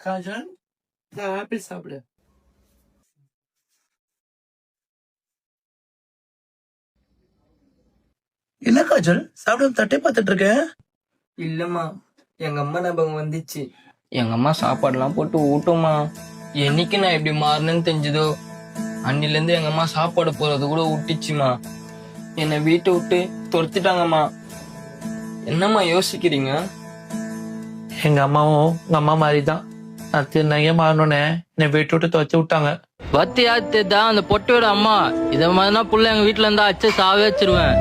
காஜல், நான் ஆப்பிள் சாப்பிடு. என்ன காஜல் சாப்பிடாம தட்டே பார்த்துட்டு இருக்க? இல்லம்மா, எங்க அம்மா ஞாபகம் வந்துச்சு. எங்க அம்மா சாப்பாடுலாம் போட்டு ஊட்டும்மா. என்னைக்கு நான் இப்படி மாறினேன்னு தெரிஞ்சதோ அன்னில இருந்து எங்க அம்மா சாப்பாடு போறது கூட விட்டுச்சுமா. என்னை வீட்டை விட்டு துரத்திட்டாங்கம்மா. என்னம்மா யோசிக்கிறீங்க? எங்க அம்மாவும் உங்க அம்மா மாதிரி தான். நான் திருநங்கைய மாறணுன்னு என்னை வீட்டு விட்டு துவச்சி விட்டாங்க. பத்தியா தான் அந்த பொட்டியோட அம்மா. இத மாதிரினா புள்ள எங்க வீட்டுல இருந்தா அச்சு சாவே வச்சிருவேன்.